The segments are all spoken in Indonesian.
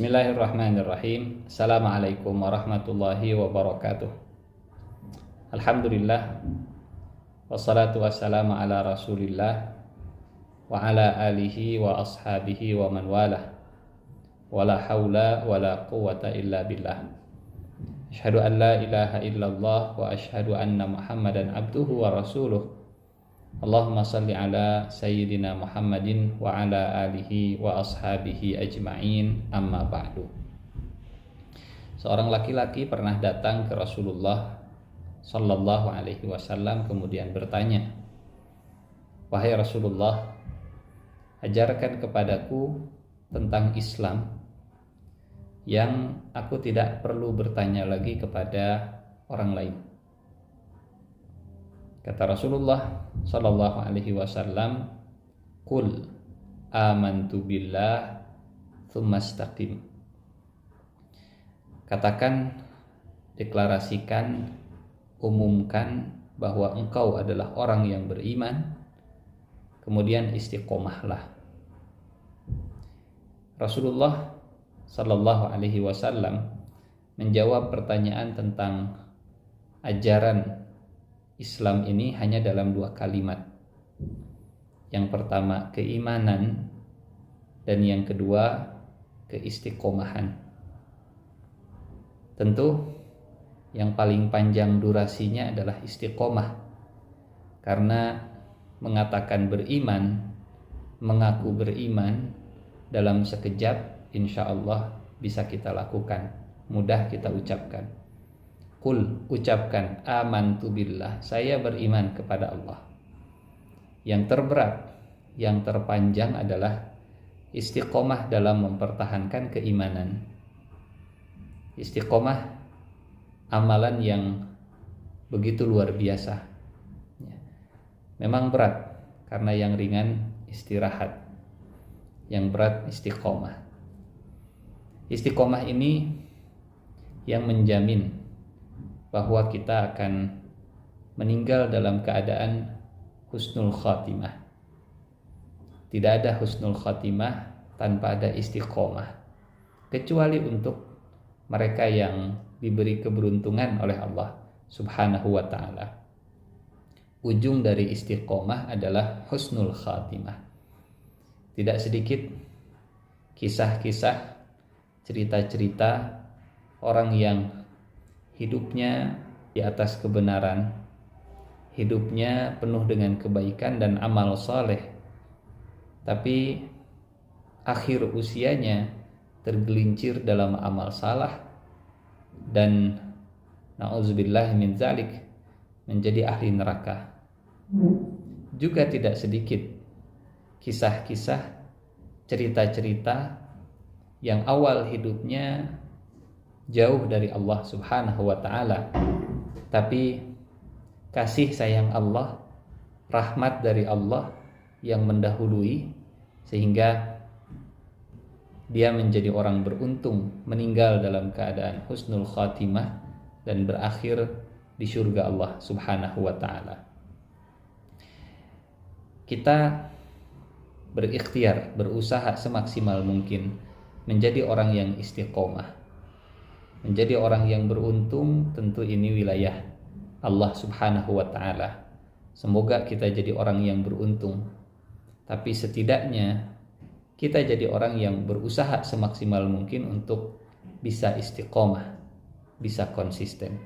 Bismillahirrahmanirrahim. Assalamualaikum warahmatullahi wabarakatuh. Alhamdulillah. Wassalatu wassalamu ala rasulillah wa ala alihi wa ashabihi wa man walah. Wala hawla wala quwwata illa billah. Asyhadu an la ilaha illallah wa asyhadu anna Muhammadan abduhu wa rasuluh. Allahumma salli ala sayyidina Muhammadin wa ala alihi wa ashabihi ajma'in, amma ba'du. Seorang laki-laki pernah datang ke Rasulullah sallallahu alaihi wasallam kemudian bertanya, "Wahai Rasulullah, ajarkan kepadaku tentang Islam yang aku tidak perlu bertanya lagi kepada orang lain." Kata Rasulullah sallallahu alaihi wasallam, "Qul amantu billah tsumma istaqim." Katakan, deklarasikan, umumkan bahwa engkau adalah orang yang beriman, kemudian istiqomahlah. Rasulullah sallallahu alaihi wasallam menjawab pertanyaan tentang ajaran Islam ini hanya dalam 2 kalimat. Yang pertama keimanan, dan yang kedua keistiqomahan. Tentu yang paling panjang durasinya adalah istiqomah, karena mengatakan beriman, mengaku beriman dalam sekejap insya Allah bisa kita lakukan, mudah kita ucapkan. Qul, ucapkan, amantu billah, saya beriman kepada Allah. Yang terberat, yang terpanjang adalah istiqomah dalam mempertahankan keimanan. Istiqomah amalan yang begitu luar biasa. Memang berat, karena yang ringan istirahat, yang berat istiqomah. Istiqomah ini yang menjamin bahwa kita akan meninggal dalam keadaan husnul khatimah. Tidak ada husnul khatimah tanpa ada istiqomah, kecuali untuk mereka yang diberi keberuntungan oleh Allah subhanahu wa ta'ala. Ujung dari istiqomah adalah husnul khatimah. Tidak sedikit kisah-kisah, cerita-cerita orang yang hidupnya di atas kebenaran, hidupnya penuh dengan kebaikan dan amal saleh, tapi akhir usianya tergelincir dalam amal salah dan na'udzubillah min zalik menjadi ahli neraka. Juga tidak sedikit kisah-kisah, cerita-cerita yang awal hidupnya jauh dari Allah subhanahu wa ta'ala, tapi kasih sayang Allah, rahmat dari Allah yang mendahului, sehingga dia menjadi orang beruntung, meninggal dalam keadaan husnul khatimah dan berakhir di surga Allah subhanahu wa ta'ala. Kita berikhtiar, berusaha semaksimal mungkin menjadi orang yang istiqomah, menjadi orang yang beruntung. Tentu ini wilayah Allah subhanahu wa ta'ala. Semoga kita jadi orang yang beruntung, tapi setidaknya kita jadi orang yang berusaha semaksimal mungkin untuk bisa istiqomah, bisa konsisten.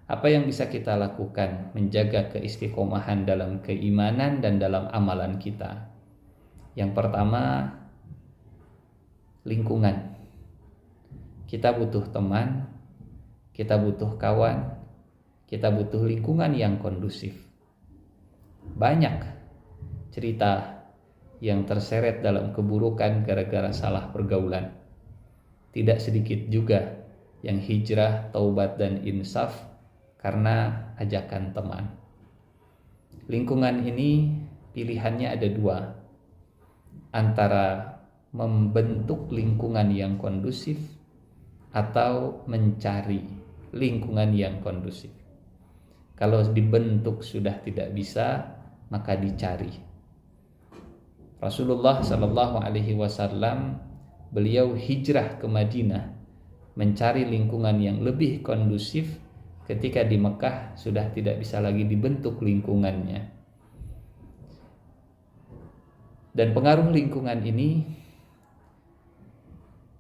Apa yang bisa kita lakukan menjaga keistiqomahan dalam keimanan dan dalam amalan kita? Yang pertama, lingkungan. Kita butuh teman, kita butuh kawan, kita butuh lingkungan yang kondusif. Banyak cerita yang terseret dalam keburukan gara-gara salah pergaulan. Tidak sedikit juga yang hijrah, taubat dan insaf karena ajakan teman. Lingkungan ini pilihannya ada 2, antara membentuk lingkungan yang kondusif atau mencari lingkungan yang kondusif. Kalau dibentuk sudah tidak bisa, maka dicari. Rasulullah sallallahu alaihi wasallam beliau hijrah ke Madinah mencari lingkungan yang lebih kondusif ketika di Mekah sudah tidak bisa lagi dibentuk lingkungannya. Dan pengaruh lingkungan ini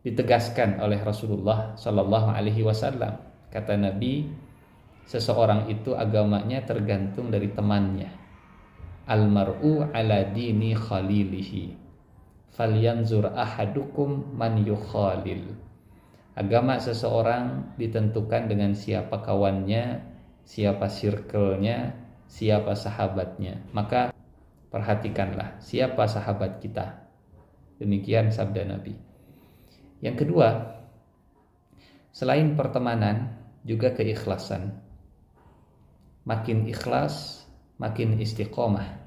ditegaskan oleh Rasulullah Shallallahu Alaihi Wasallam. Kata Nabi, seseorang itu agamanya tergantung dari temannya. Almar'u ala dini khalilihi, falyanzur ahadukum man yukhalil. Agama seseorang ditentukan dengan siapa kawannya, siapa circle-nya, siapa sahabatnya. Maka perhatikanlah siapa sahabat kita. Demikian sabda Nabi. Yang kedua, selain pertemanan juga keikhlasan. Makin ikhlas, makin istiqomah.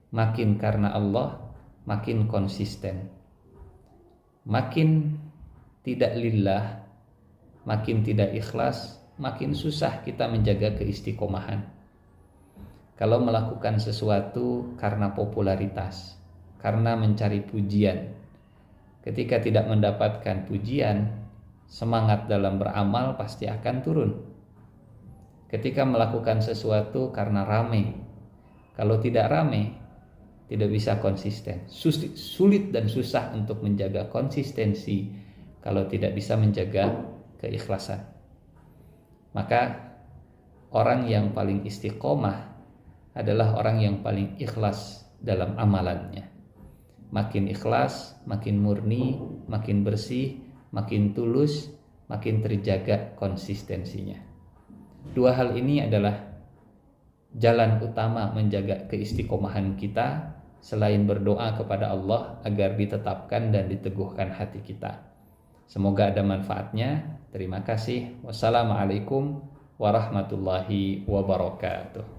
Makin karena Allah, makin konsisten. Makin tidak lillah, makin tidak ikhlas, makin susah kita menjaga keistiqomahan. Kalau melakukan sesuatu karena popularitas, karena mencari pujian, ketika tidak mendapatkan pujian, semangat dalam beramal pasti akan turun. Ketika melakukan sesuatu karena rame, kalau tidak rame, tidak bisa konsisten. Sulit dan susah untuk menjaga konsistensi kalau tidak bisa menjaga keikhlasan. Maka orang yang paling istiqomah adalah orang yang paling ikhlas dalam amalannya. Makin ikhlas, makin murni, makin bersih, makin tulus, makin terjaga konsistensinya. Dua hal ini adalah jalan utama menjaga keistiqomahan kita selain berdoa kepada Allah agar ditetapkan dan diteguhkan hati kita. Semoga ada manfaatnya. Terima kasih. Wassalamualaikum warahmatullahi wabarakatuh.